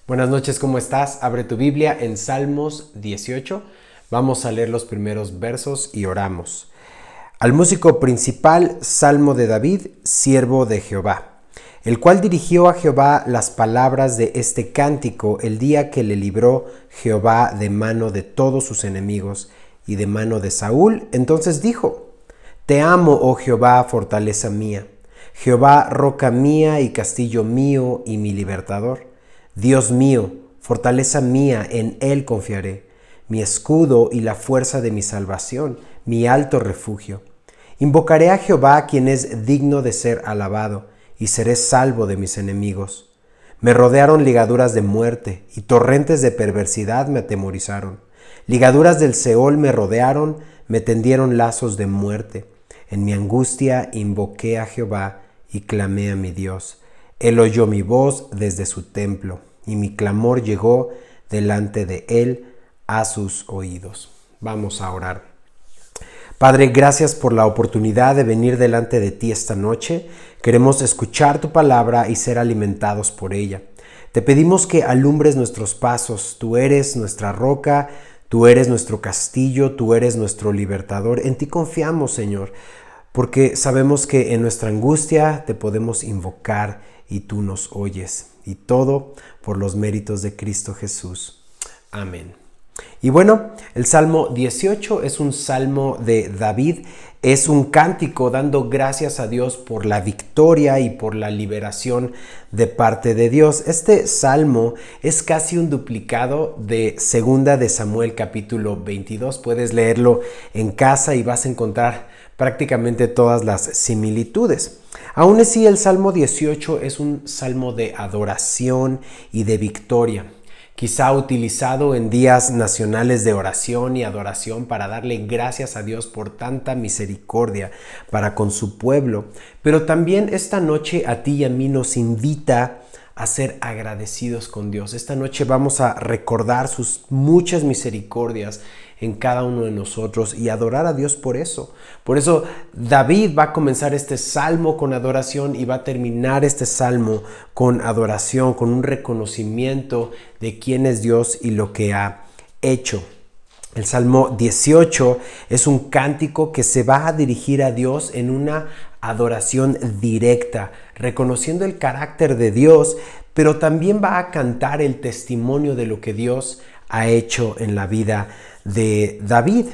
Buenas noches, ¿cómo estás? Abre tu Biblia en Salmos 18. Vamos a leer los primeros versos y oramos. Al músico principal, Salmo de David, siervo de Jehová, el cual dirigió a Jehová las palabras de este cántico el día que le libró Jehová de mano de todos sus enemigos y de mano de Saúl. Entonces dijo: Te amo, oh Jehová, fortaleza mía, Jehová, roca mía y castillo mío y mi libertador. Dios mío, fortaleza mía, en Él confiaré, mi escudo y la fuerza de mi salvación, mi alto refugio. Invocaré a Jehová, quien es digno de ser alabado, y seré salvo de mis enemigos. Me rodearon ligaduras de muerte, y torrentes de perversidad me atemorizaron. Ligaduras del Seol me rodearon, me tendieron lazos de muerte. En mi angustia invoqué a Jehová y clamé a mi Dios. Él oyó mi voz desde su templo, y mi clamor llegó delante de Él a sus oídos. Vamos a orar. Padre, gracias por la oportunidad de venir delante de ti esta noche. Queremos escuchar tu palabra y ser alimentados por ella. Te pedimos que alumbres nuestros pasos. Tú eres nuestra roca, tú eres nuestro castillo, tú eres nuestro libertador. En ti confiamos, Señor, porque sabemos que en nuestra angustia te podemos invocar y tú nos oyes. Y todo por los méritos de Cristo Jesús. Amén. Y bueno, el Salmo 18 es un salmo de David, es un cántico dando gracias a Dios por la victoria y por la liberación de parte de Dios. Este salmo es casi un duplicado de 2 de Samuel capítulo 22. Puedes leerlo en casa y vas a encontrar prácticamente todas las similitudes. Aún así, el Salmo 18 es un salmo de adoración y de victoria, quizá utilizado en días nacionales de oración y adoración para darle gracias a Dios por tanta misericordia para con su pueblo. Pero también esta noche a ti y a mí nos invita a ser agradecidos con Dios. Esta noche vamos a recordar sus muchas misericordias en cada uno de nosotros y adorar a Dios por eso. Por eso David va a comenzar este salmo con adoración y va a terminar este salmo con adoración, con un reconocimiento de quién es Dios y lo que ha hecho. El Salmo 18 es un cántico que se va a dirigir a Dios en una adoración directa, reconociendo el carácter de Dios, pero también va a cantar el testimonio de lo que Dios ha hecho en la vida de David,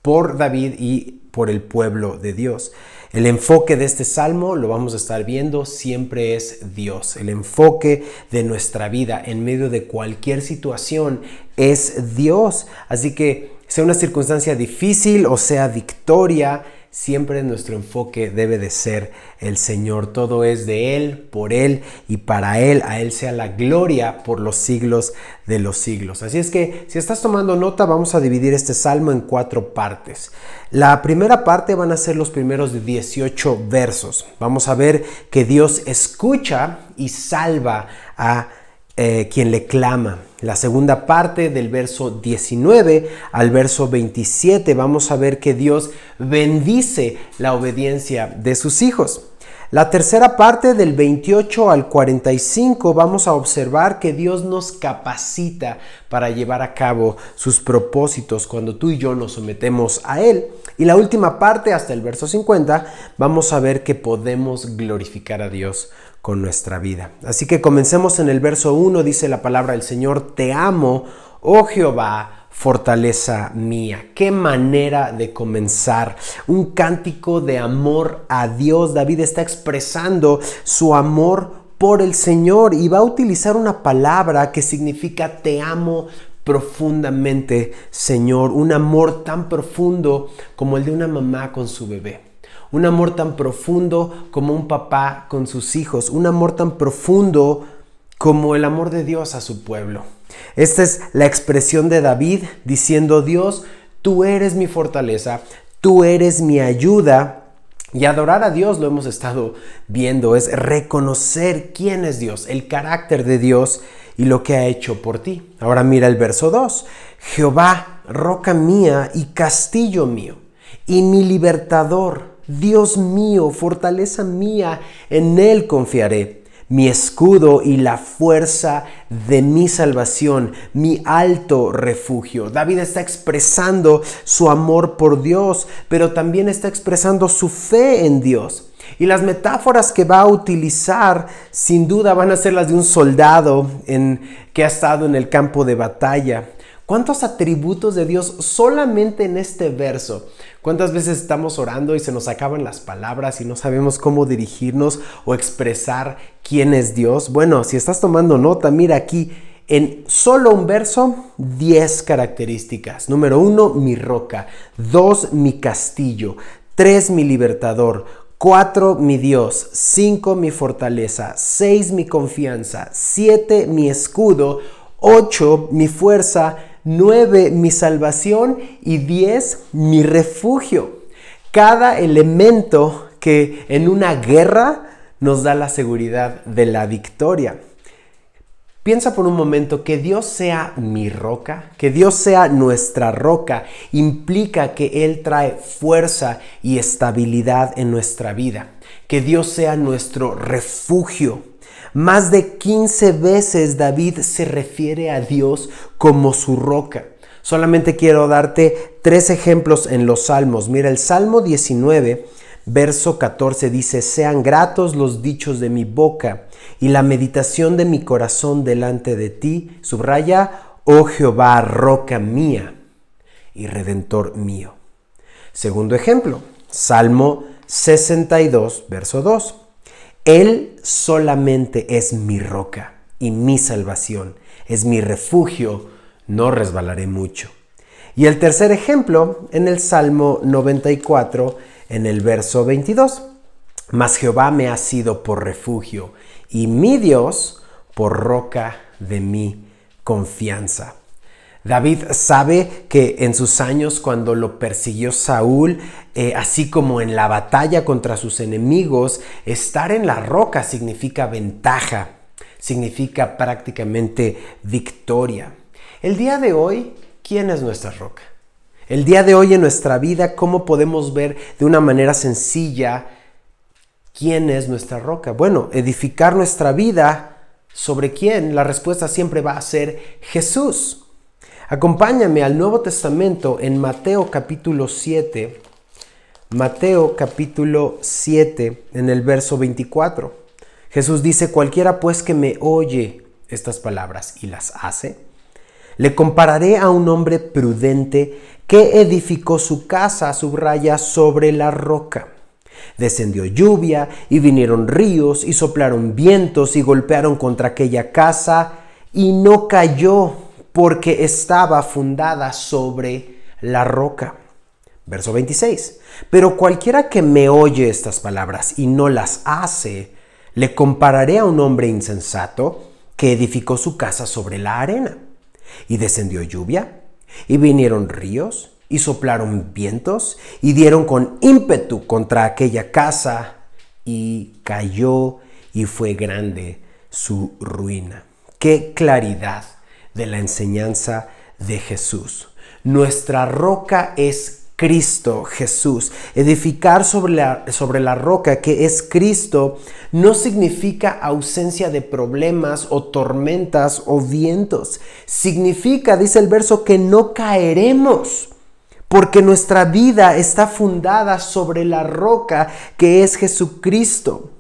por David y por el pueblo de Dios. El enfoque de este salmo, lo vamos a estar viendo, siempre es Dios. El enfoque de nuestra vida en medio de cualquier situación es Dios. Así que sea una circunstancia difícil o sea victoria, siempre nuestro enfoque debe de ser el Señor. Todo es de Él, por Él y para Él. A Él sea la gloria por los siglos de los siglos. Así es que si estás tomando nota, vamos a dividir este salmo en 4 partes. La primera parte van a ser los primeros 18 versos. Vamos a ver que Dios escucha y salva a quien le clama. La segunda parte, del verso 19 al verso 27, vamos a ver que Dios bendice la obediencia de sus hijos. La tercera parte, del 28 al 45, vamos a observar que Dios nos capacita para llevar a cabo sus propósitos cuando tú y yo nos sometemos a Él. Y la última parte, hasta el verso 50, vamos a ver que podemos glorificar a Dios con nuestra vida. Así que comencemos en el verso 1, dice la palabra del Señor: Te amo, oh Jehová, fortaleza mía. Qué manera de comenzar, un cántico de amor a Dios. David está expresando su amor por el Señor y va a utilizar una palabra que significa te amo profundamente, Señor. Un amor tan profundo como el de una mamá con su bebé. Un amor tan profundo como un papá con sus hijos. Un amor tan profundo como el amor de Dios a su pueblo. Esta es la expresión de David diciendo: Dios, tú eres mi fortaleza, tú eres mi ayuda. Y adorar a Dios, lo hemos estado viendo, es reconocer quién es Dios, el carácter de Dios y lo que ha hecho por ti. Ahora mira el verso 2. Jehová, roca mía y castillo mío, y mi libertador, Dios mío, fortaleza mía, en Él confiaré. mi escudo y la fuerza de mi salvación, mi alto refugio. David está expresando su amor por Dios, pero también está expresando su fe en Dios. Y las metáforas que va a utilizar, sin duda, van a ser las de un soldado que ha estado en el campo de batalla. ¿Cuántos atributos de Dios solamente en este verso? ¿Cuántas veces estamos orando y se nos acaban las palabras y no sabemos cómo dirigirnos o expresar quién es Dios? Bueno, si estás tomando nota, mira aquí, en solo un verso, 10 características. Número 1, mi roca. 2, mi castillo. 3, mi libertador. 4, mi Dios. 5, mi fortaleza. 6, mi confianza. 7, mi escudo. 8, mi fuerza. 9, mi salvación. Y 10, mi refugio. Cada elemento que en una guerra nos da la seguridad de la victoria. Piensa por un momento que Dios sea mi roca, que Dios sea nuestra roca, implica que Él trae fuerza y estabilidad en nuestra vida. Que Dios sea nuestro refugio. Más de 15 veces David se refiere a Dios como su roca. Solamente quiero darte 3 ejemplos en los salmos. Mira, el Salmo 19, verso 14 dice: sean gratos los dichos de mi boca y la meditación de mi corazón delante de ti. Subraya: oh Jehová, roca mía y redentor mío. Segundo ejemplo, Salmo 62, verso 2. Él solamente es mi roca y mi salvación, es mi refugio, no resbalaré mucho. Y el tercer ejemplo, en el Salmo 94, en el verso 22. Mas Jehová me ha sido por refugio y mi Dios por roca de mi confianza. David sabe que en sus años, cuando lo persiguió Saúl, así como en la batalla contra sus enemigos, estar en la roca significa ventaja, significa prácticamente victoria. El día de hoy, ¿quién es nuestra roca? El día de hoy en nuestra vida, ¿cómo podemos ver de una manera sencilla quién es nuestra roca? Bueno, edificar nuestra vida, ¿sobre quién? La respuesta siempre va a ser Jesús. Acompáñame al Nuevo Testamento en Mateo capítulo 7. Mateo capítulo 7 en el verso 24. Jesús dice: cualquiera pues que me oye estas palabras y las hace, le compararé a un hombre prudente que edificó su casa, subraya, sobre la roca. Descendió lluvia y vinieron ríos y soplaron vientos y golpearon contra aquella casa y no cayó, porque estaba fundada sobre la roca. Verso 26. Pero cualquiera que me oye estas palabras y no las hace, le compararé a un hombre insensato que edificó su casa sobre la arena. Y descendió lluvia, y vinieron ríos, y soplaron vientos, y dieron con ímpetu contra aquella casa, y cayó, y fue grande su ruina. ¡Qué claridad de la enseñanza de Jesús! Nuestra roca es Cristo Jesús. Edificar sobre la roca, que es Cristo, no significa ausencia de problemas o tormentas o vientos. Significa, dice el verso, que no caeremos, porque nuestra vida está fundada sobre la roca que es Jesucristo.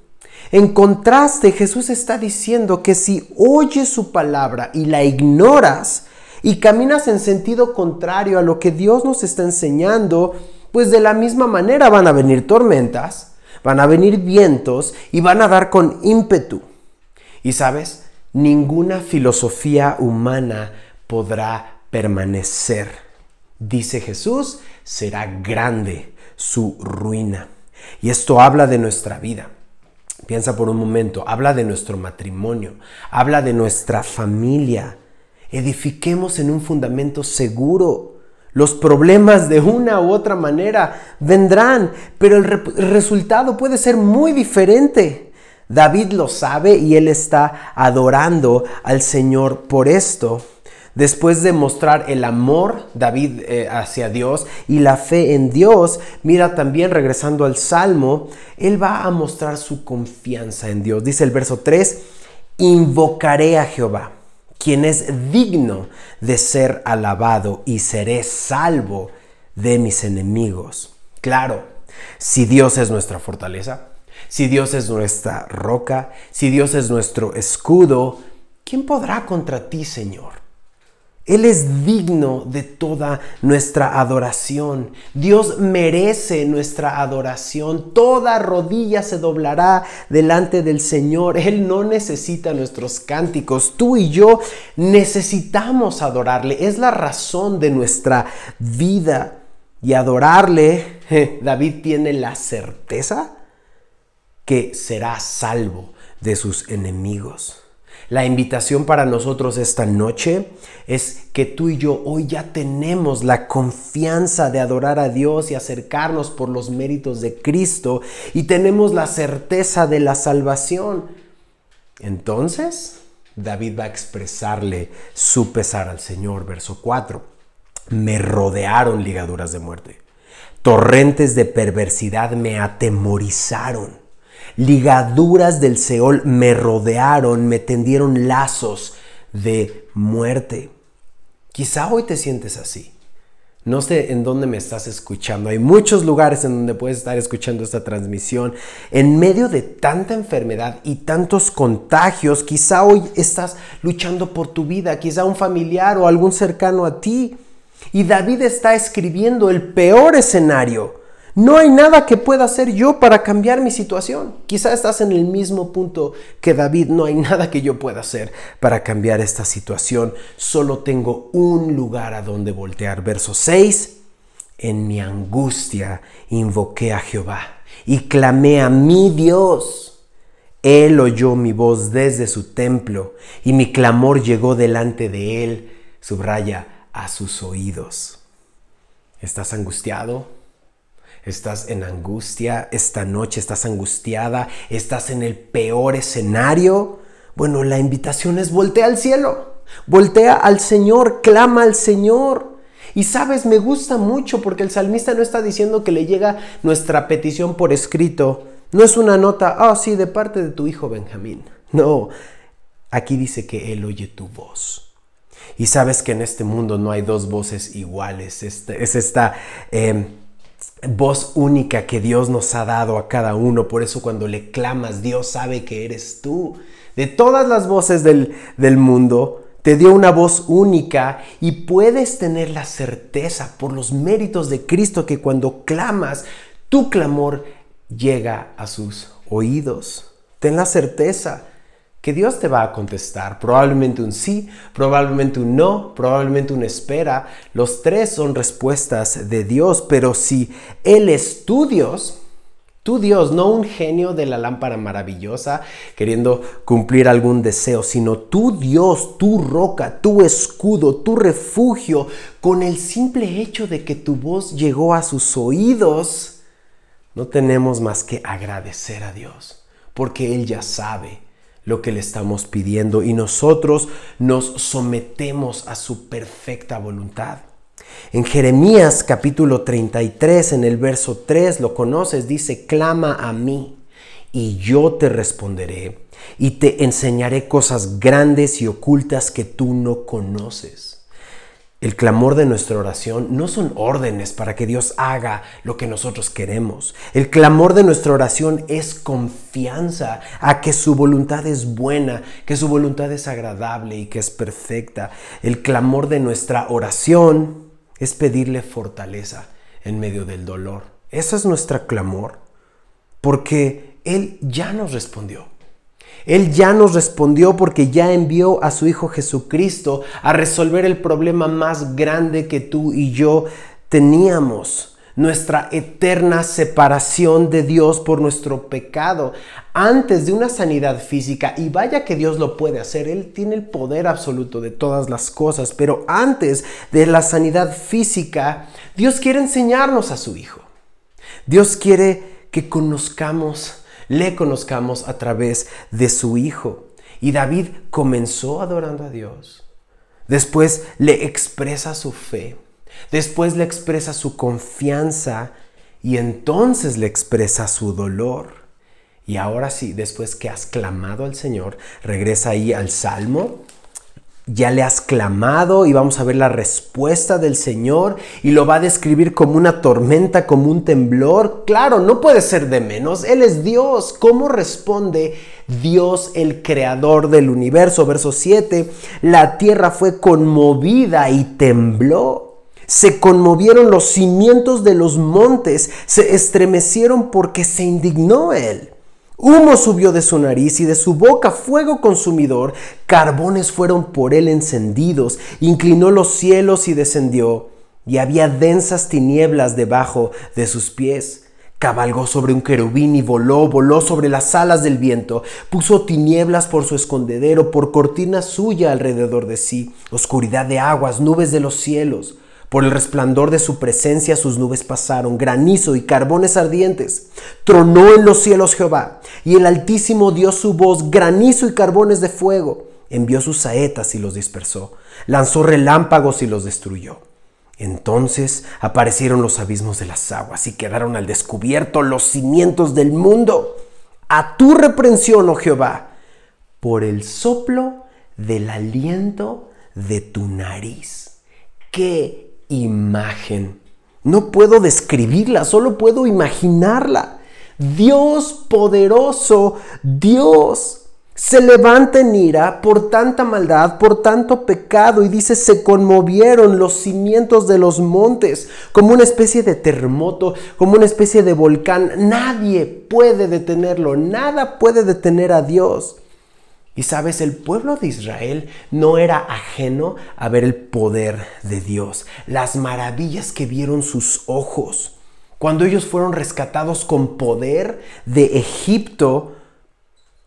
En contraste, Jesús está diciendo que si oyes su palabra y la ignoras y caminas en sentido contrario a lo que Dios nos está enseñando, pues de la misma manera van a venir tormentas, van a venir vientos y van a dar con ímpetu. Y sabes, ninguna filosofía humana podrá permanecer. Dice Jesús, será grande su ruina. Y esto habla de nuestra vida. Piensa por un momento, habla de nuestro matrimonio, habla de nuestra familia. Edifiquemos en un fundamento seguro. Los problemas de una u otra manera vendrán, pero el resultado puede ser muy diferente. David lo sabe y él está adorando al Señor por esto. Después de mostrar el amor David hacia Dios y la fe en Dios, mira también regresando al Salmo, él va a mostrar su confianza en Dios. Dice el verso 3, invocaré a Jehová, quien es digno de ser alabado, y seré salvo de mis enemigos. Claro, si Dios es nuestra fortaleza, si Dios es nuestra roca, si Dios es nuestro escudo, ¿quién podrá contra ti, Señor? Él es digno de toda nuestra adoración. Dios merece nuestra adoración. Toda rodilla se doblará delante del Señor. Él no necesita nuestros cánticos. Tú y yo necesitamos adorarle. Es la razón de nuestra vida. Y adorarle, David tiene la certeza que será salvo de sus enemigos. La invitación para nosotros esta noche es que tú y yo hoy ya tenemos la confianza de adorar a Dios y acercarnos por los méritos de Cristo, y tenemos la certeza de la salvación. Entonces, David va a expresarle su pesar al Señor. Verso 4. Me rodearon ligaduras de muerte. Torrentes de perversidad me atemorizaron. Ligaduras del Seol me rodearon, me tendieron lazos de muerte. Quizá hoy te sientes así. No sé en dónde me estás escuchando. Hay muchos lugares en donde puedes estar escuchando esta transmisión. En medio de tanta enfermedad y tantos contagios, quizá hoy estás luchando por tu vida. Quizá un familiar o algún cercano a ti. Y David está escribiendo el peor escenario. No hay nada que pueda hacer yo para cambiar mi situación. Quizá estás en el mismo punto que David. No hay nada que yo pueda hacer para cambiar esta situación. Solo tengo un lugar a donde voltear. Verso 6. En mi angustia invoqué a Jehová y clamé a mi Dios. Él oyó mi voz desde su templo y mi clamor llegó delante de él. Subraya, a sus oídos. ¿Estás angustiado? ¿Estás en angustia? Esta noche estás angustiada. ¿Estás en el peor escenario? Bueno, la invitación es voltea al cielo. Voltea al Señor, clama al Señor. Y sabes, me gusta mucho porque el salmista no está diciendo que le llega nuestra petición por escrito. No es una nota, sí, de parte de tu hijo Benjamín. No, aquí dice que Él oye tu voz. Y sabes que en este mundo no hay dos voces iguales. Es esta voz única que Dios nos ha dado a cada uno. Por eso cuando le clamas, Dios sabe que eres tú. De todas las voces del mundo, te dio una voz única, y puedes tener la certeza por los méritos de Cristo que cuando clamas, tu clamor llega a sus oídos. Ten la certeza que Dios te va a contestar. Probablemente un sí, probablemente un no, probablemente una espera. Los tres son respuestas de Dios, pero si Él es tu Dios, no un genio de la lámpara maravillosa queriendo cumplir algún deseo, sino tu Dios, tu roca, tu escudo, tu refugio, con el simple hecho de que tu voz llegó a sus oídos, no tenemos más que agradecer a Dios, porque Él ya sabe lo que le estamos pidiendo y nosotros nos sometemos a su perfecta voluntad. En Jeremías capítulo 33, en el verso 3, lo conoces, dice, clama a mí y yo te responderé y te enseñaré cosas grandes y ocultas que tú no conoces. El clamor de nuestra oración no son órdenes para que Dios haga lo que nosotros queremos. El clamor de nuestra oración es confianza a que su voluntad es buena, que su voluntad es agradable y que es perfecta. El clamor de nuestra oración es pedirle fortaleza en medio del dolor. Ese es nuestro clamor, porque Él ya nos respondió. Él ya nos respondió porque ya envió a su Hijo Jesucristo a resolver el problema más grande que tú y yo teníamos. Nuestra eterna separación de Dios por nuestro pecado. Antes de una sanidad física, y vaya que Dios lo puede hacer, Él tiene el poder absoluto de todas las cosas, pero antes de la sanidad física, Dios quiere enseñarnos a su Hijo. Dios quiere que le conozcamos a través de su Hijo. Y David comenzó adorando a Dios. Después le expresa su fe. Después le expresa su confianza. Y entonces le expresa su dolor. Y ahora sí, después que has clamado al Señor, regresa ahí al Salmo. Ya le has clamado y vamos a ver la respuesta del Señor y lo va a describir como una tormenta, como un temblor. Claro, no puede ser de menos. Él es Dios. ¿Cómo responde Dios, el creador del universo? Verso 7, la tierra fue conmovida y tembló. Se conmovieron los cimientos de los montes, se estremecieron porque se indignó él. Humo subió de su nariz y de su boca fuego consumidor. Carbones fueron por él encendidos. Inclinó los cielos y descendió. Y había densas tinieblas debajo de sus pies. Cabalgó sobre un querubín y voló sobre las alas del viento. Puso tinieblas por su escondedero, por cortina suya alrededor de sí. Oscuridad de aguas, nubes de los cielos. Por el resplandor de su presencia sus nubes pasaron, granizo y carbones ardientes. Tronó en los cielos Jehová, y el Altísimo dio su voz, granizo y carbones de fuego. Envió sus saetas y los dispersó, lanzó relámpagos y los destruyó. Entonces aparecieron los abismos de las aguas y quedaron al descubierto los cimientos del mundo. A tu reprensión, oh Jehová, por el soplo del aliento de tu nariz. ¡Qué imagen! No puedo describirla, solo puedo imaginarla. Dios poderoso, Dios se levanta en ira por tanta maldad, por tanto pecado, y dice, se conmovieron los cimientos de los montes, como una especie de terremoto, como una especie de volcán. Nadie puede detenerlo, nada puede detener a Dios. Y sabes, el pueblo de Israel no era ajeno a ver el poder de Dios, las maravillas que vieron sus ojos. Cuando ellos fueron rescatados con poder de Egipto,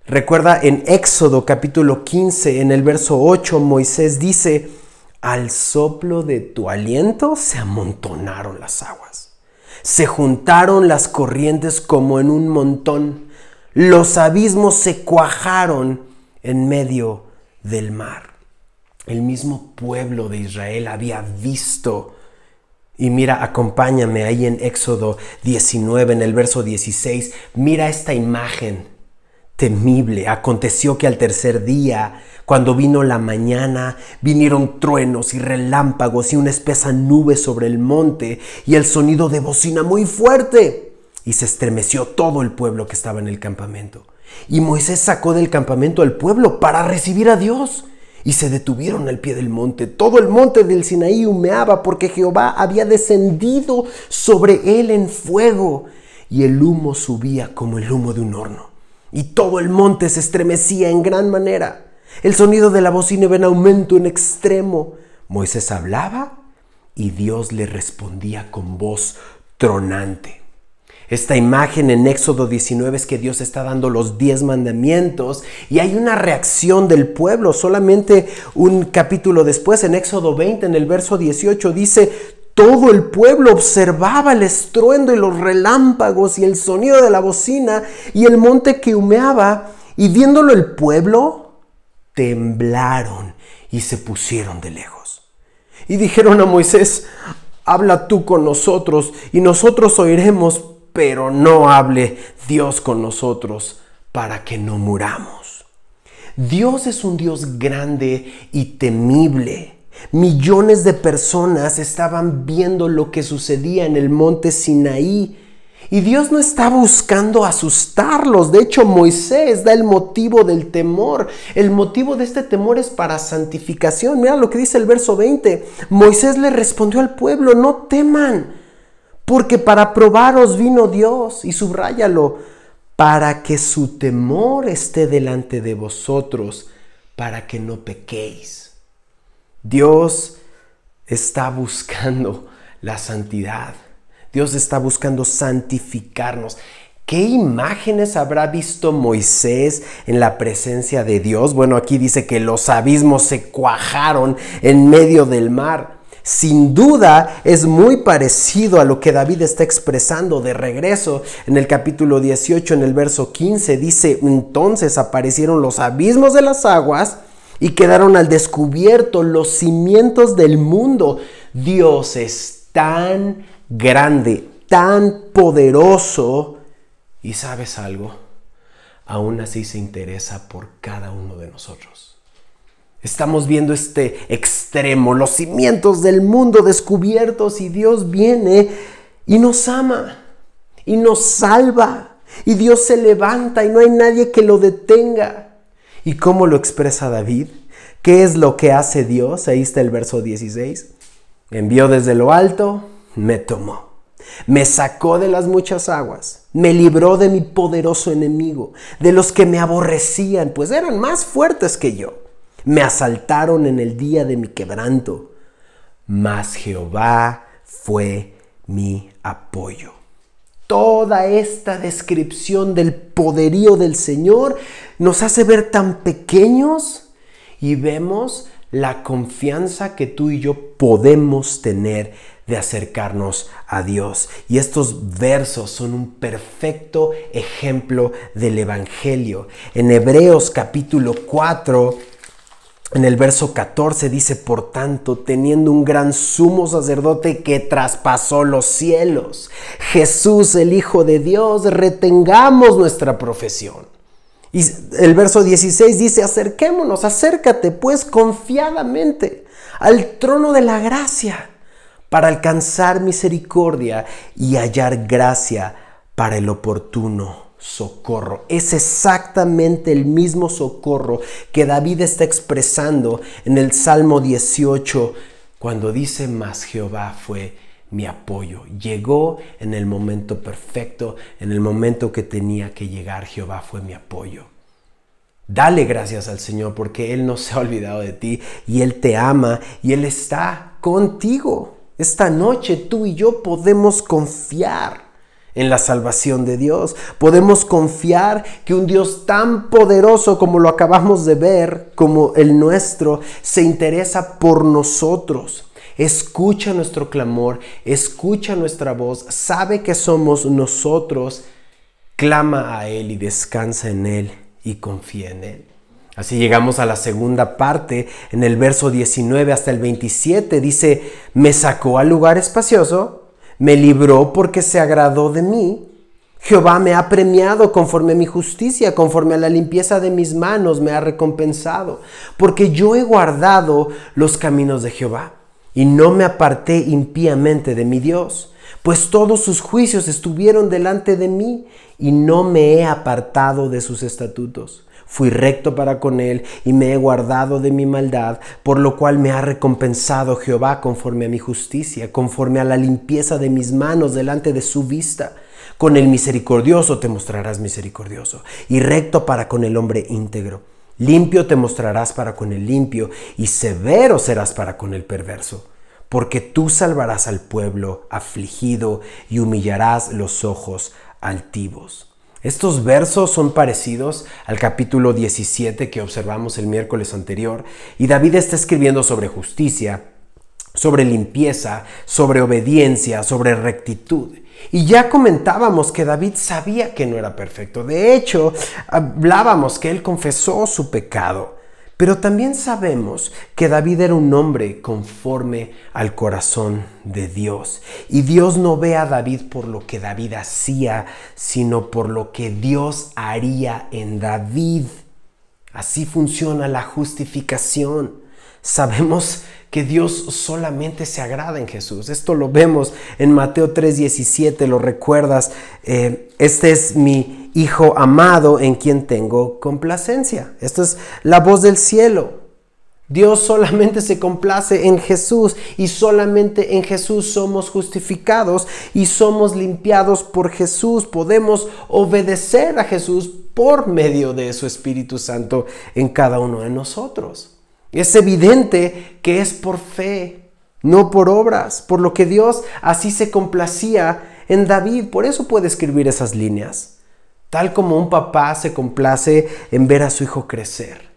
recuerda en Éxodo capítulo 15, en el verso 8, Moisés dice, al soplo de tu aliento se amontonaron las aguas, se juntaron las corrientes como en un montón, los abismos se cuajaron en medio del mar. El mismo pueblo de Israel había visto. Y mira, acompáñame ahí en Éxodo 19, en el verso 16. Mira esta imagen temible. Aconteció que al tercer día, cuando vino la mañana, vinieron truenos y relámpagos y una espesa nube sobre el monte y el sonido de bocina muy fuerte. Y se estremeció todo el pueblo que estaba en el campamento. Y Moisés sacó del campamento al pueblo para recibir a Dios. Y se detuvieron al pie del monte. Todo el monte del Sinaí humeaba porque Jehová había descendido sobre él en fuego. Y el humo subía como el humo de un horno. Y todo el monte se estremecía en gran manera. El sonido de la bocina iba en aumento en extremo. Moisés hablaba y Dios le respondía con voz tronante. Esta imagen en Éxodo 19 es que Dios está dando los 10 mandamientos y hay una reacción del pueblo. Solamente un capítulo después, en Éxodo 20, en el verso 18, dice, todo el pueblo observaba el estruendo y los relámpagos y el sonido de la bocina y el monte que humeaba, y viéndolo el pueblo, temblaron y se pusieron de lejos. Y dijeron a Moisés, habla tú con nosotros y nosotros oiremos, pero no hable Dios con nosotros para que no muramos. Dios es un Dios grande y temible. Millones de personas estaban viendo lo que sucedía en el monte Sinaí y Dios no está buscando asustarlos. De hecho, Moisés da el motivo del temor. El motivo de este temor es para santificación. Mira lo que dice el verso 20. Moisés le respondió al pueblo, no teman, porque para probaros vino Dios, y subráyalo, para que su temor esté delante de vosotros, para que no pequéis. Dios está buscando la santidad. Dios está buscando santificarnos. ¿Qué imágenes habrá visto Moisés en la presencia de Dios? Bueno, aquí dice que los abismos se cuajaron en medio del mar. Sin duda es muy parecido a lo que David está expresando de regreso en el capítulo 18, en el verso 15. Dice, entonces aparecieron los abismos de las aguas y quedaron al descubierto los cimientos del mundo. Dios es tan grande, tan poderoso, y ¿sabes algo? Aún así se interesa por cada uno de nosotros. Estamos viendo este extremo, los cimientos del mundo descubiertos, y Dios viene y nos ama y nos salva, y Dios se levanta y no hay nadie que lo detenga. ¿Y cómo lo expresa David? ¿Qué es lo que hace Dios? Ahí está el verso 16. Envió desde lo alto, me tomó, me sacó de las muchas aguas, me libró de mi poderoso enemigo, de los que me aborrecían, pues eran más fuertes que yo. Me asaltaron en el día de mi quebranto, mas Jehová fue mi apoyo. Toda esta descripción del poderío del Señor nos hace ver tan pequeños, y vemos la confianza que tú y yo podemos tener de acercarnos a Dios. Y estos versos son un perfecto ejemplo del Evangelio. En Hebreos capítulo 4, en el verso 14 dice: por tanto, teniendo un gran sumo sacerdote que traspasó los cielos, Jesús, el Hijo de Dios, retengamos nuestra profesión. Y el verso 16 dice: acerquémonos, acércate pues confiadamente al trono de la gracia para alcanzar misericordia y hallar gracia para el oportuno socorro. Es exactamente el mismo socorro que David está expresando en el Salmo 18 cuando dice: mas Jehová fue mi apoyo. Llegó en el momento perfecto, en el momento que tenía que llegar. Jehová fue mi apoyo. Dale gracias al Señor, porque Él no se ha olvidado de ti y Él te ama y Él está contigo. Esta noche tú y yo podemos confiar en la salvación de Dios. Podemos confiar que un Dios tan poderoso como lo acabamos de ver, como el nuestro, se interesa por nosotros. Escucha nuestro clamor, escucha nuestra voz, sabe que somos nosotros, clama a Él y descansa en Él y confía en Él. Así llegamos a la segunda parte, en el verso 19 hasta el 27, dice: me sacó al lugar espacioso, me libró porque se agradó de mí. Jehová me ha premiado conforme a mi justicia, conforme a la limpieza de mis manos me ha recompensado, porque yo he guardado los caminos de Jehová y no me aparté impíamente de mi Dios, pues todos sus juicios estuvieron delante de mí y no me he apartado de sus estatutos. Fui recto para con él y me he guardado de mi maldad, por lo cual me ha recompensado Jehová conforme a mi justicia, conforme a la limpieza de mis manos delante de su vista. Con el misericordioso te mostrarás misericordioso, y recto para con el hombre íntegro. Limpio te mostrarás para con el limpio, y severo serás para con el perverso. Porque tú salvarás al pueblo afligido y humillarás los ojos altivos. Estos versos son parecidos al capítulo 17 que observamos el miércoles anterior, y David está escribiendo sobre justicia, sobre limpieza, sobre obediencia, sobre rectitud. Y ya comentábamos que David sabía que no era perfecto. De hecho, hablábamos que él confesó su pecado. Pero también sabemos que David era un hombre conforme al corazón de Dios. Y Dios no ve a David por lo que David hacía, sino por lo que Dios haría en David. Así funciona la justificación. Sabemos que Dios solamente se agrada en Jesús. Esto lo vemos en Mateo 3:17, lo recuerdas. Este es mi Hijo amado en quien tengo complacencia. Esta es la voz del cielo. Dios solamente se complace en Jesús, y solamente en Jesús somos justificados y somos limpiados por Jesús. Podemos obedecer a Jesús por medio de su Espíritu Santo en cada uno de nosotros. Es evidente que es por fe, no por obras, por lo que Dios así se complacía en David. Por eso puede escribir esas líneas, tal como un papá se complace en ver a su hijo crecer.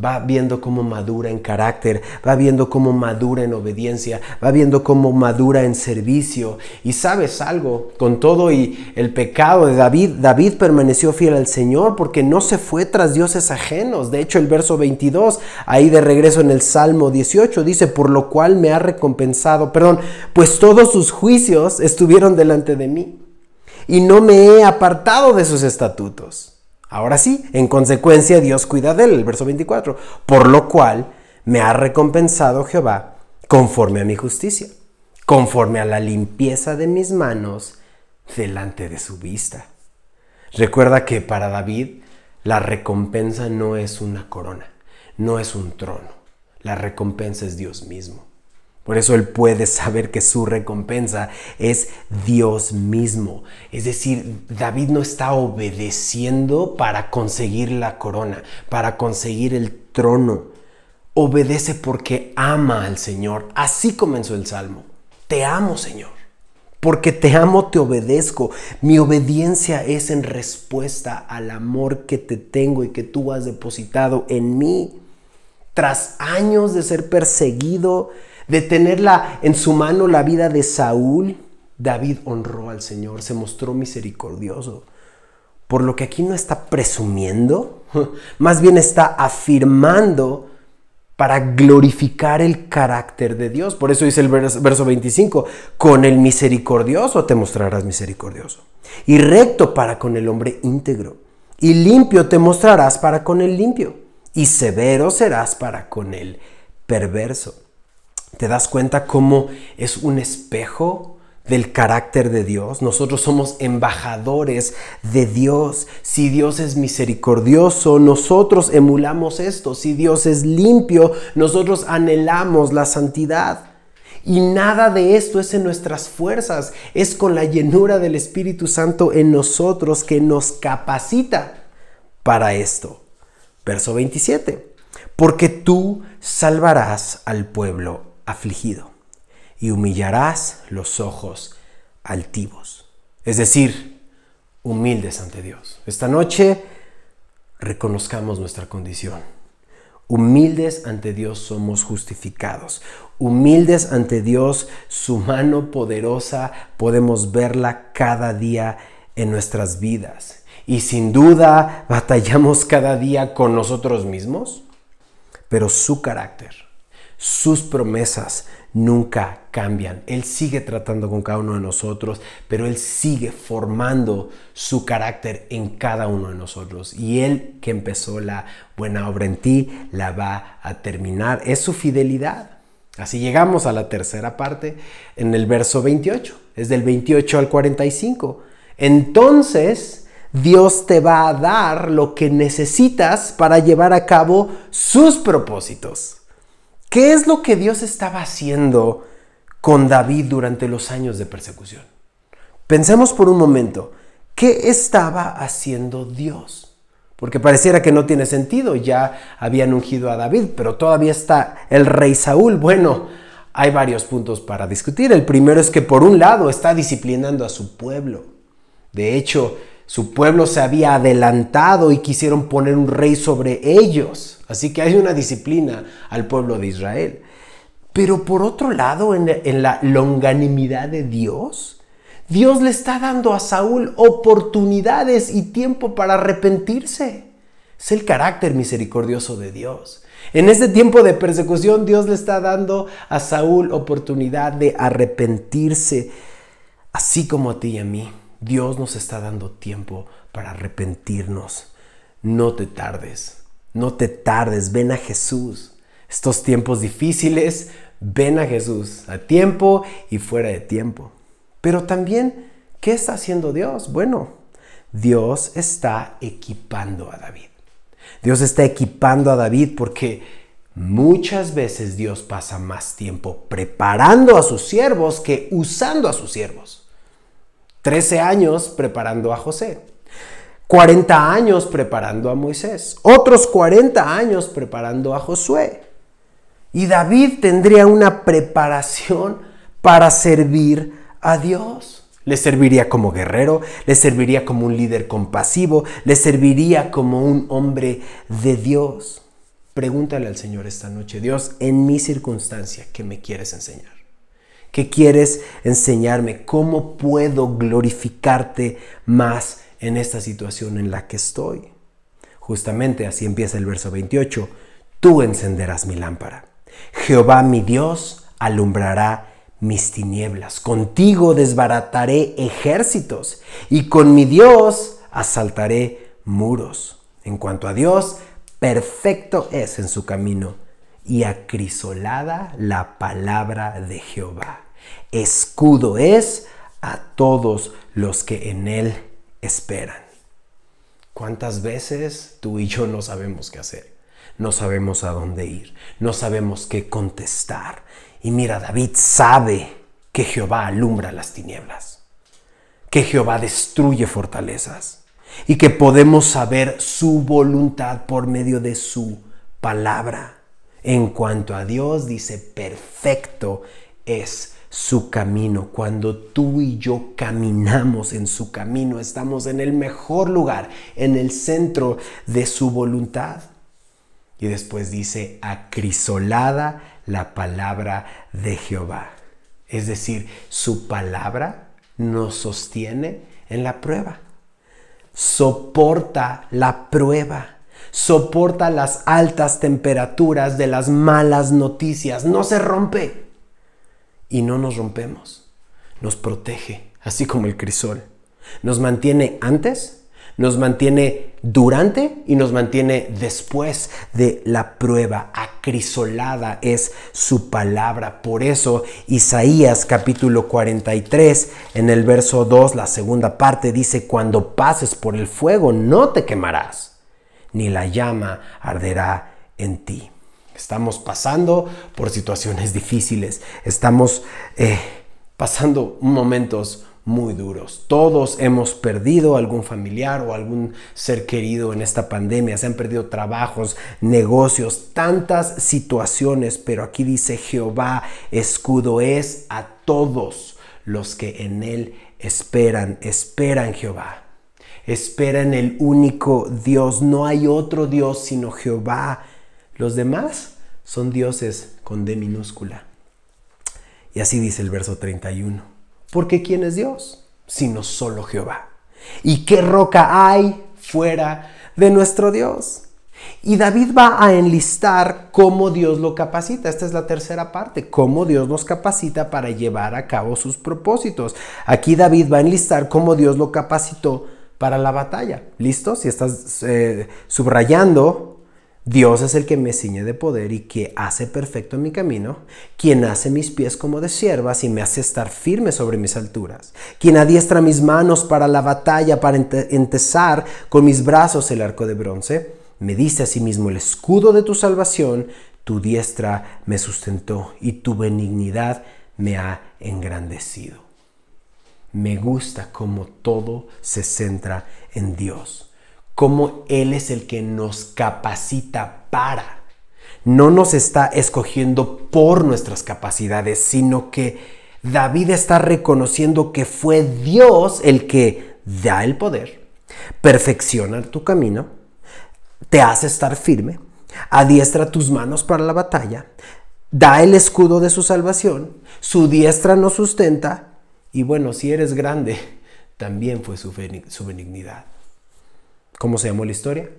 Va viendo cómo madura en carácter, va viendo cómo madura en obediencia, va viendo cómo madura en servicio. Y sabes algo, con todo y el pecado de David, David permaneció fiel al Señor porque no se fue tras dioses ajenos. De hecho, el verso 22, ahí de regreso en el Salmo 18, dice, por lo cual me ha recompensado, pues todos sus juicios estuvieron delante de mí y no me he apartado de sus estatutos. Ahora sí, en consecuencia Dios cuida de él, el verso 24, por lo cual me ha recompensado Jehová conforme a mi justicia, conforme a la limpieza de mis manos delante de su vista. Recuerda que para David la recompensa no es una corona, no es un trono, la recompensa es Dios mismo. Por eso él puede saber que su recompensa es Dios mismo. Es decir, David no está obedeciendo para conseguir la corona, para conseguir el trono. Obedece porque ama al Señor. Así comenzó el Salmo. Te amo, Señor. Porque te amo, te obedezco. Mi obediencia es en respuesta al amor que te tengo y que tú has depositado en mí. Tras años de ser perseguido, de tenerla en su mano la vida de Saúl, David honró al Señor, se mostró misericordioso. Por lo que aquí no está presumiendo, más bien está afirmando para glorificar el carácter de Dios. Por eso dice el verso 25, con el misericordioso te mostrarás misericordioso, y recto para con el hombre íntegro, y limpio te mostrarás para con el limpio, y severo serás para con el perverso. ¿Te das cuenta cómo es un espejo del carácter de Dios? Nosotros somos embajadores de Dios. Si Dios es misericordioso, nosotros emulamos esto. Si Dios es limpio, nosotros anhelamos la santidad. Y nada de esto es en nuestras fuerzas, es con la llenura del Espíritu Santo en nosotros que nos capacita para esto. Verso 27. Porque tú salvarás al pueblo afligido y humillarás los ojos altivos, es decir, humildes ante Dios. Esta noche reconozcamos nuestra condición. Humildes ante Dios somos justificados. Humildes ante Dios, su mano poderosa podemos verla cada día en nuestras vidas. Y sin duda batallamos cada día con nosotros mismos, pero su carácter, sus promesas nunca cambian. Él sigue tratando con cada uno de nosotros, pero Él sigue formando su carácter en cada uno de nosotros. Y Él que empezó la buena obra en ti, la va a terminar. Es su fidelidad. Así llegamos a la tercera parte en el verso 28. Es del 28 al 45. Entonces Dios te va a dar lo que necesitas para llevar a cabo sus propósitos. ¿Qué es lo que Dios estaba haciendo con David durante los años de persecución? Pensemos por un momento, ¿qué estaba haciendo Dios? Porque pareciera que no tiene sentido, ya habían ungido a David, pero todavía está el rey Saúl. Bueno, hay varios puntos para discutir. El primero es que por un lado está disciplinando a su pueblo. De hecho, su pueblo se había adelantado y quisieron poner un rey sobre ellos. Así que hay una disciplina al pueblo de Israel. Pero por otro lado, en la longanimidad de Dios, Dios le está dando a Saúl oportunidades y tiempo para arrepentirse. Es el carácter misericordioso de Dios. En este tiempo de persecución, Dios le está dando a Saúl oportunidad de arrepentirse, así como a ti y a mí. Dios nos está dando tiempo para arrepentirnos. No te tardes, ven a Jesús. Estos tiempos difíciles, ven a Jesús, a tiempo y fuera de tiempo. Pero también, ¿qué está haciendo Dios? Bueno, Dios está equipando a David. Dios está equipando a David porque muchas veces Dios pasa más tiempo preparando a sus siervos que usando a sus siervos. 13 años preparando a José, 40 años preparando a Moisés, otros 40 años preparando a Josué. Y David tendría una preparación para servir a Dios. Le serviría como guerrero, le serviría como un líder compasivo, le serviría como un hombre de Dios. Pregúntale al Señor esta noche: Dios, en mi circunstancia, ¿qué me quieres enseñar? ¿Qué quieres enseñarme? ¿Cómo puedo glorificarte más en esta situación en la que estoy? Justamente así empieza el verso 28. Tú encenderás mi lámpara. Jehová mi Dios alumbrará mis tinieblas. Contigo desbarataré ejércitos y con mi Dios asaltaré muros. En cuanto a Dios, perfecto es en su camino y acrisolada la palabra de Jehová. Escudo es a todos los que en él esperan. ¿Cuántas veces tú y yo no sabemos qué hacer? No sabemos a dónde ir, no sabemos qué contestar. Y mira, David sabe que Jehová alumbra las tinieblas, que Jehová destruye fortalezas y que podemos saber su voluntad por medio de su palabra. En cuanto a Dios, dice, perfecto es su camino. Cuando tú y yo caminamos en su camino, estamos en el mejor lugar, en el centro de su voluntad. Y después dice, acrisolada la palabra de Jehová. Es decir, su palabra nos sostiene en la prueba. Soporta la prueba. Soporta las altas temperaturas de las malas noticias. No se rompe. Y no nos rompemos. Nos protege, así como el crisol. Nos mantiene antes, nos mantiene durante y nos mantiene después de la prueba. Acrisolada es su palabra. Por eso Isaías capítulo 43 en el verso 2, la segunda parte dice: cuando pases por el fuego no te quemarás, ni la llama arderá en ti. Estamos pasando por situaciones difíciles, estamos pasando momentos muy duros. Todos hemos perdido algún familiar o algún ser querido en esta pandemia. Se han perdido trabajos, negocios, tantas situaciones. Pero aquí dice: Jehová escudo es a todos los que en él esperan. Espera en Jehová. Espera en el único Dios. No hay otro Dios sino Jehová. Los demás son dioses con D minúscula. Y así dice el verso 31. Porque ¿quién es Dios? Sino solo Jehová. ¿Y qué roca hay fuera de nuestro Dios? Y David va a enlistar cómo Dios lo capacita. Esta es la tercera parte. Cómo Dios nos capacita para llevar a cabo sus propósitos. Aquí David va a enlistar cómo Dios lo capacitó para la batalla. ¿Listo? Si estás subrayando, Dios es el que me ciñe de poder y que hace perfecto mi camino, quien hace mis pies como de siervas y me hace estar firme sobre mis alturas, quien adiestra mis manos para la batalla, para entesar con mis brazos el arco de bronce. Me diste asimismo el escudo de tu salvación, tu diestra me sustentó y tu benignidad me ha engrandecido. Me gusta cómo todo se centra en Dios. Cómo Él es el que nos capacita para. No nos está escogiendo por nuestras capacidades, sino que David está reconociendo que fue Dios el que da el poder, perfecciona tu camino, te hace estar firme, adiestra tus manos para la batalla, da el escudo de su salvación, su diestra nos sustenta y bueno, si eres grande, también fue su benignidad. ¿Cómo se llamó la historia?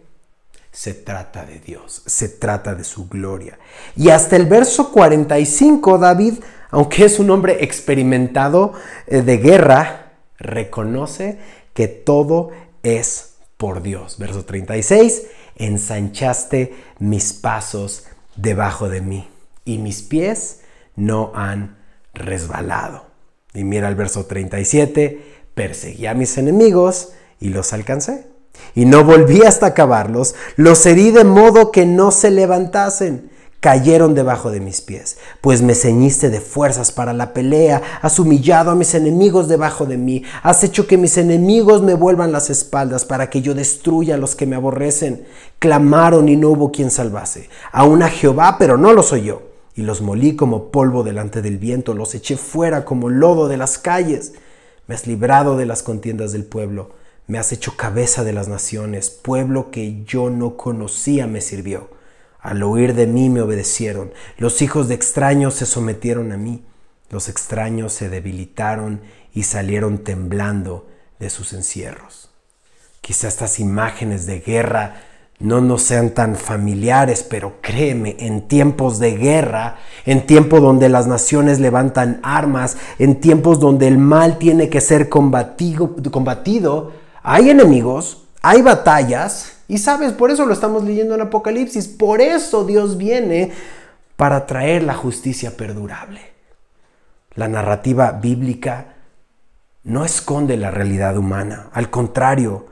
Se trata de Dios, se trata de su gloria. Y hasta el verso 45, David, aunque es un hombre experimentado de guerra, reconoce que todo es por Dios. Verso 36, ensanchaste mis pasos debajo de mí y mis pies no han resbalado. Y mira el verso 37, perseguí a mis enemigos y los alcancé. Y no volví hasta acabarlos, los herí de modo que no se levantasen, cayeron debajo de mis pies. Pues me ceñiste de fuerzas para la pelea, has humillado a mis enemigos debajo de mí, has hecho que mis enemigos me vuelvan las espaldas para que yo destruya a los que me aborrecen. Clamaron y no hubo quien salvase, aún a Jehová, pero no los oyó. Y los molí como polvo delante del viento, los eché fuera como lodo de las calles. Me has librado de las contiendas del pueblo. Me has hecho cabeza de las naciones, pueblo que yo no conocía me sirvió. Al oír de mí me obedecieron. Los hijos de extraños se sometieron a mí. Los extraños se debilitaron y salieron temblando de sus encierros. Quizá estas imágenes de guerra no nos sean tan familiares, pero créeme, en tiempos de guerra, en tiempos donde las naciones levantan armas, en tiempos donde el mal tiene que ser combatido, hay enemigos, hay batallas, y sabes, por eso lo estamos leyendo en Apocalipsis, por eso Dios viene para traer la justicia perdurable. La narrativa bíblica no esconde la realidad humana, al contrario,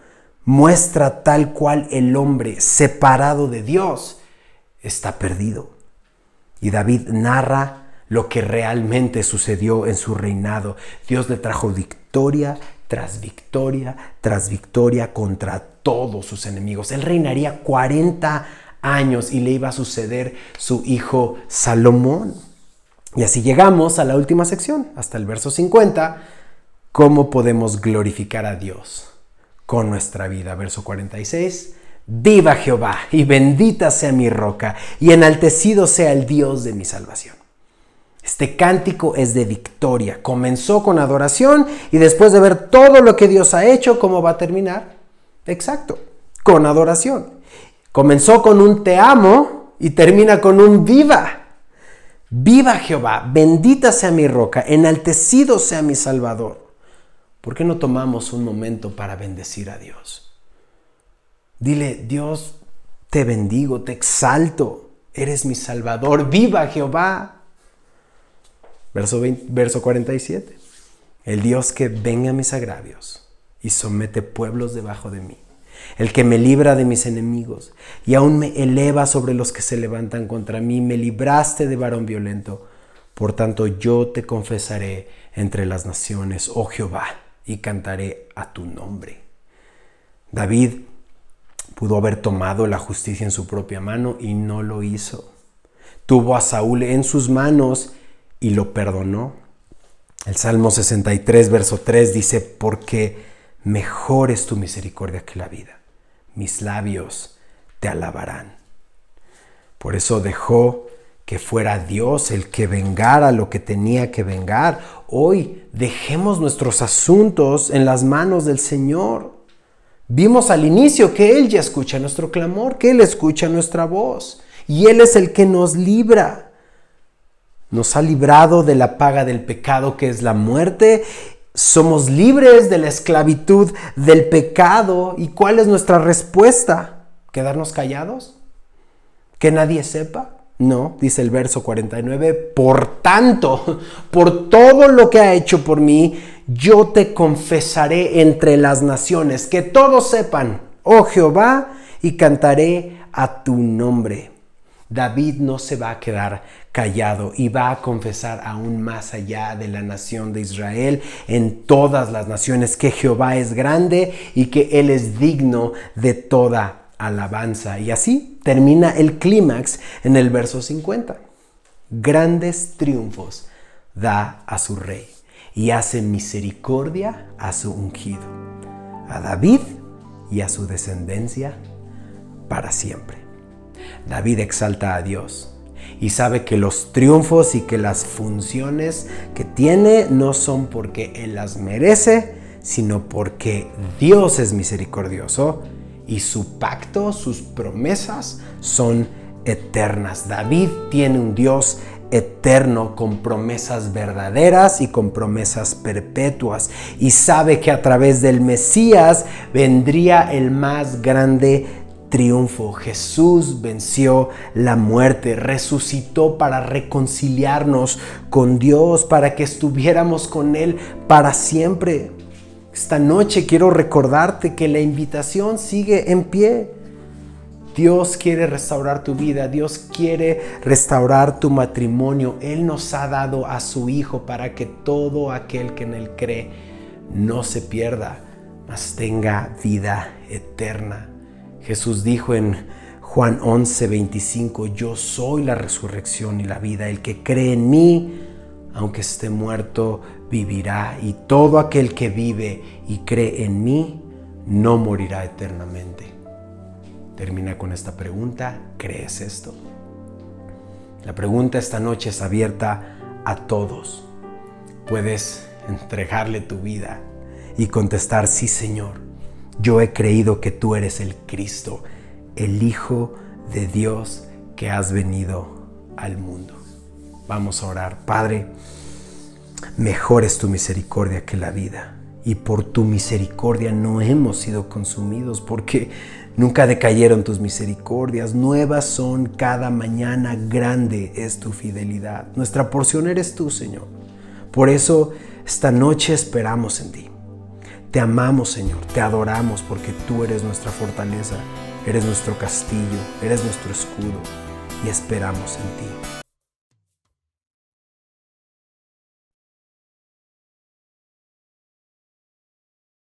muestra tal cual el hombre separado de Dios está perdido. Y David narra lo que realmente sucedió en su reinado. Dios le trajo victoria tras victoria tras victoria contra todos sus enemigos. Él reinaría 40 años y le iba a suceder su hijo Salomón. Y así llegamos a la última sección, hasta el verso 50. ¿Cómo podemos glorificar a Dios con nuestra vida? Verso 46. Viva Jehová y bendita sea mi roca y enaltecido sea el Dios de mi salvación. Este cántico es de victoria. Comenzó con adoración y después de ver todo lo que Dios ha hecho, ¿cómo va a terminar? Exacto, con adoración. Comenzó con un te amo y termina con un viva. Viva Jehová, bendita sea mi roca, enaltecido sea mi Salvador. ¿Por qué no tomamos un momento para bendecir a Dios? Dile, Dios, te bendigo, te exalto, eres mi Salvador, viva Jehová. Verso 47. El Dios que venga a mis agravios y somete pueblos debajo de mí. El que me libra de mis enemigos y aún me eleva sobre los que se levantan contra mí. Me libraste de varón violento. Por tanto, yo te confesaré entre las naciones, oh Jehová, y cantaré a tu nombre. David pudo haber tomado la justicia en su propia mano y no lo hizo. Tuvo a Saúl en sus manos y lo perdonó. El Salmo 63, verso 3 dice, porque mejor es tu misericordia que la vida. Mis labios te alabarán. Por eso dejó que fuera Dios el que vengara lo que tenía que vengar. Hoy dejemos nuestros asuntos en las manos del Señor. Vimos al inicio que Él ya escucha nuestro clamor, que Él escucha nuestra voz. Y Él es el que nos libra. Nos ha librado de la paga del pecado, que es la muerte. Somos libres de la esclavitud del pecado. ¿Y cuál es nuestra respuesta? ¿Quedarnos callados? ¿Que nadie sepa? No, dice el verso 49. Por tanto, por todo lo que ha hecho por mí, yo te confesaré entre las naciones. Que todos sepan, oh Jehová, y cantaré a tu nombre. David no se va a quedar callado y va a confesar aún más allá de la nación de Israel, en todas las naciones, que Jehová es grande y que Él es digno de toda alabanza. Y así termina el clímax en el verso 50. Grandes triunfos da a su rey y hace misericordia a su ungido, a David y a su descendencia para siempre. David exalta a Dios y sabe que los triunfos y que las funciones que tiene no son porque Él las merece, sino porque Dios es misericordioso y su pacto, sus promesas son eternas. David tiene un Dios eterno con promesas verdaderas y con promesas perpetuas, y sabe que a través del Mesías vendría el más grande triunfo. Jesús venció la muerte, resucitó para reconciliarnos con Dios, para que estuviéramos con Él para siempre. Esta noche quiero recordarte que la invitación sigue en pie. Dios quiere restaurar tu vida, Dios quiere restaurar tu matrimonio. Él nos ha dado a su Hijo para que todo aquel que en Él cree no se pierda, mas tenga vida eterna. Jesús dijo en Juan 11:25, yo soy la resurrección y la vida. El que cree en mí, aunque esté muerto, vivirá. Y todo aquel que vive y cree en mí, no morirá eternamente. Termina con esta pregunta: ¿crees esto? La pregunta esta noche es abierta a todos. Puedes entregarle tu vida y contestar: sí, Señor, yo he creído que tú eres el Cristo, el Hijo de Dios que has venido al mundo. Vamos a orar. Padre, mejor es tu misericordia que la vida, y por tu misericordia no hemos sido consumidos, porque nunca decayeron tus misericordias. Nuevas son cada mañana, grande es tu fidelidad. Nuestra porción eres tú, Señor. Por eso esta noche esperamos en ti. Te amamos, Señor, te adoramos, porque tú eres nuestra fortaleza, eres nuestro castillo, eres nuestro escudo, y esperamos en ti.